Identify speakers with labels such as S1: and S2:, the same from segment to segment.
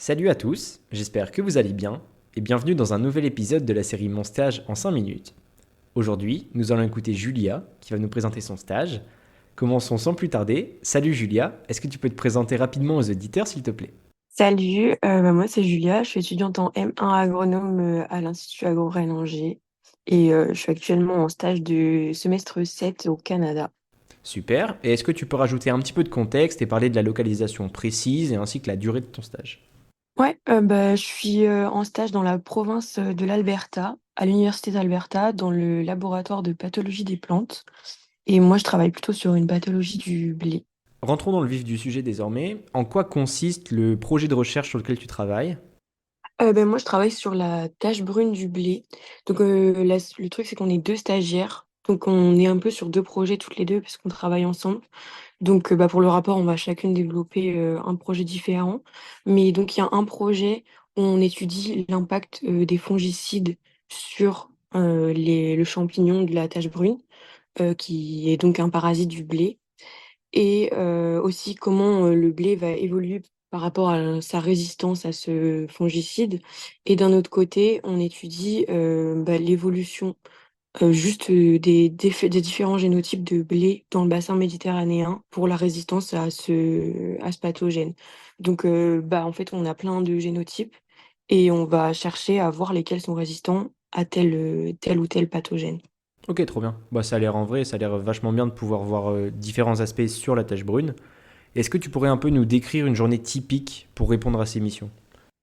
S1: Salut à tous, j'espère que vous allez bien et bienvenue dans un nouvel épisode de la série Mon stage en 5 minutes. Aujourd'hui, nous allons écouter Julia qui va nous présenter son stage. Commençons sans plus tarder. Salut Julia, est-ce que tu peux te présenter rapidement aux auditeurs s'il te plaît?
S2: Salut, moi c'est Julia, je suis étudiante en M1 agronome à l'Institut Agro-Rennes Angers et je suis actuellement en stage de semestre 7 au Canada.
S1: Super, et est-ce que tu peux rajouter un petit peu de contexte et parler de la localisation précise et ainsi que la durée de ton stage?
S2: Ouais, je suis en stage dans la province de l'Alberta, à l'Université d'Alberta, dans le laboratoire de pathologie des plantes. Et moi je travaille plutôt sur une pathologie du blé.
S1: Rentrons dans le vif du sujet désormais. En quoi consiste le projet de recherche sur lequel tu travailles?
S2: Moi, je travaille sur la tache brune du blé. Donc, le truc, c'est qu'on est deux stagiaires. Donc, on est un peu sur deux projets toutes les deux parce qu'on travaille ensemble. Donc, pour le rapport, on va chacune développer un projet différent. Mais donc, il y a un projet où on étudie l'impact des fongicides sur le champignon de la tache brune, qui est donc un parasite du blé et aussi comment le blé va évoluer par rapport à sa résistance à ce fongicide. Et d'un autre côté, on étudie l'évolution des différents génotypes de blé dans le bassin méditerranéen pour la résistance à ce pathogène. Donc, en fait, on a plein de génotypes et on va chercher à voir lesquels sont résistants à tel ou tel pathogène.
S1: Ok, trop bien. Bah, ça a l'air en vrai, ça a l'air vachement bien de pouvoir voir différents aspects sur la tâche brune. Est-ce que tu pourrais un peu nous décrire une journée typique pour répondre à ces missions?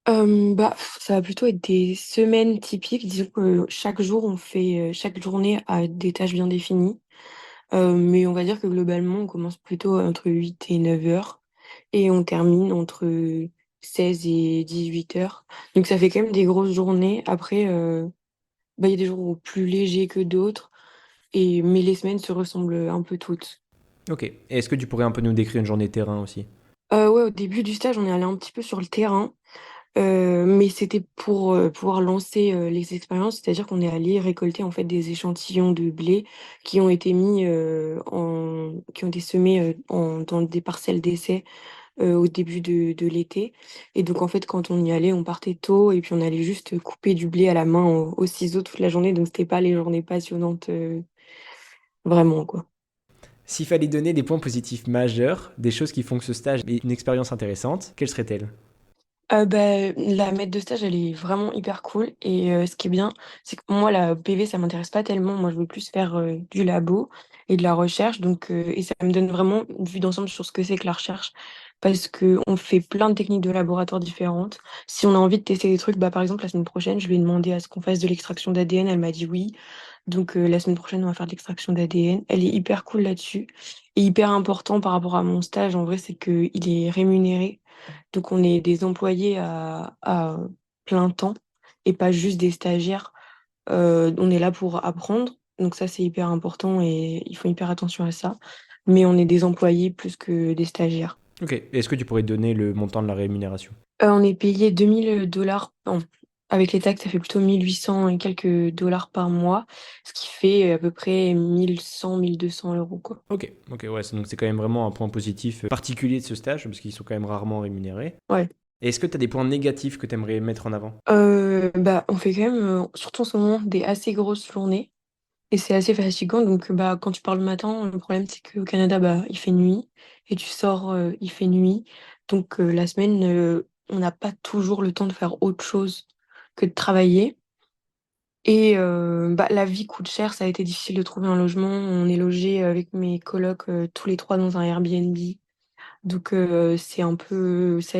S2: Ça va plutôt être des semaines typiques. Disons que chaque jour, chaque journée a des tâches bien définies. Mais on va dire que globalement, on commence plutôt entre 8 et 9 heures et on termine entre 16 et 18 heures. Donc ça fait quand même des grosses journées. Après, il y a des jours plus légers que d'autres, mais les semaines se ressemblent un peu toutes.
S1: Ok. Et est-ce que tu pourrais un peu nous décrire une journée terrain aussi?
S2: Ouais, au début du stage, on est allé un petit peu sur le terrain. Mais c'était pour pouvoir lancer les expériences, c'est-à-dire qu'on est allé récolter en fait des échantillons de blé qui ont été semés dans des parcelles d'essai au début de l'été. Et donc en fait, quand on y allait, on partait tôt et puis on allait juste couper du blé à la main au ciseau toute la journée. Donc c'était pas les journées passionnantes vraiment quoi.
S1: S'il fallait donner des points positifs majeurs, des choses qui font que ce stage est une expérience intéressante, quelles seraient-elles?
S2: La maître de stage, elle est vraiment hyper cool. Et ce qui est bien, c'est que moi, la PV, ça m'intéresse pas tellement. Moi, je veux plus faire du labo et de la recherche. Et ça me donne vraiment une vue d'ensemble sur ce que c'est que la recherche. Parce que on fait plein de techniques de laboratoire différentes. Si on a envie de tester des trucs, par exemple, la semaine prochaine, je lui ai demandé à ce qu'on fasse de l'extraction d'ADN. Elle m'a dit oui. Donc, la semaine prochaine, on va faire de l'extraction d'ADN. Elle est hyper cool là-dessus. Et hyper important par rapport à mon stage, en vrai, c'est qu'il est rémunéré. Donc, on est des employés à plein temps et pas juste des stagiaires. On est là pour apprendre. Donc, ça, c'est hyper important et ils font hyper attention à ça. Mais on est des employés plus que des stagiaires.
S1: Ok. Et est-ce que tu pourrais donner le montant de la rémunération?
S2: On est payé 2000 $. Avec les taxes, ça fait plutôt 1800 et quelques dollars par mois, ce qui fait à peu près 1100 1200 euros, quoi.
S1: Ok. Ok, ouais, donc c'est quand même vraiment un point positif particulier de ce stage, parce qu'ils sont quand même rarement rémunérés.
S2: Ouais.
S1: Et est-ce que tu as des points négatifs que tu aimerais mettre en avant?
S2: On fait quand même, surtout en ce moment, des assez grosses journées. Et c'est assez fatigant. Donc, quand tu pars le matin, le problème, c'est qu'au Canada, il fait nuit. Et tu sors, il fait nuit. Donc, la semaine, on n'a pas toujours le temps de faire autre chose que de travailler. Et la vie coûte cher. Ça a été difficile de trouver un logement. On est logé avec mes colocs tous les trois dans un Airbnb. Donc, c'est un peu... Ça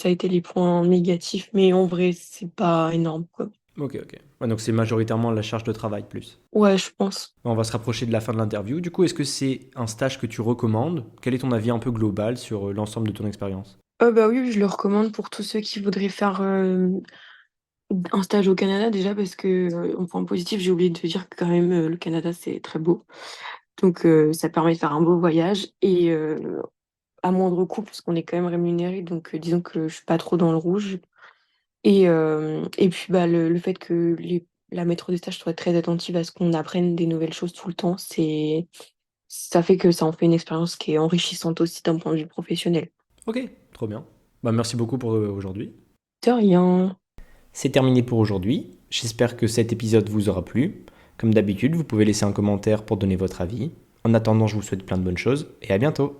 S2: a été les points négatifs. Mais en vrai, c'est pas énorme, quoi.
S1: Ok, ok. Ouais, donc c'est majoritairement la charge de travail plus.
S2: Ouais, je pense.
S1: On va se rapprocher de la fin de l'interview. Du coup, est-ce que c'est un stage que tu recommandes? Quel est ton avis un peu global sur l'ensemble de ton expérience?
S2: Oui, je le recommande pour tous ceux qui voudraient faire un stage au Canada déjà parce que en point positif, j'ai oublié de te dire que quand même le Canada c'est très beau. Donc ça permet de faire un beau voyage et à moindre coût parce qu'on est quand même rémunéré. Donc disons que je suis pas trop dans le rouge. Et puis le fait que la maître de stage soit très attentive à ce qu'on apprenne des nouvelles choses tout le temps, ça fait que ça en fait une expérience qui est enrichissante aussi d'un point de vue professionnel.
S1: Ok, trop bien. Bah, merci beaucoup pour aujourd'hui.
S2: de rien.
S1: C'est terminé pour aujourd'hui. J'espère que cet épisode vous aura plu. Comme d'habitude, vous pouvez laisser un commentaire pour donner votre avis. En attendant, je vous souhaite plein de bonnes choses et à bientôt.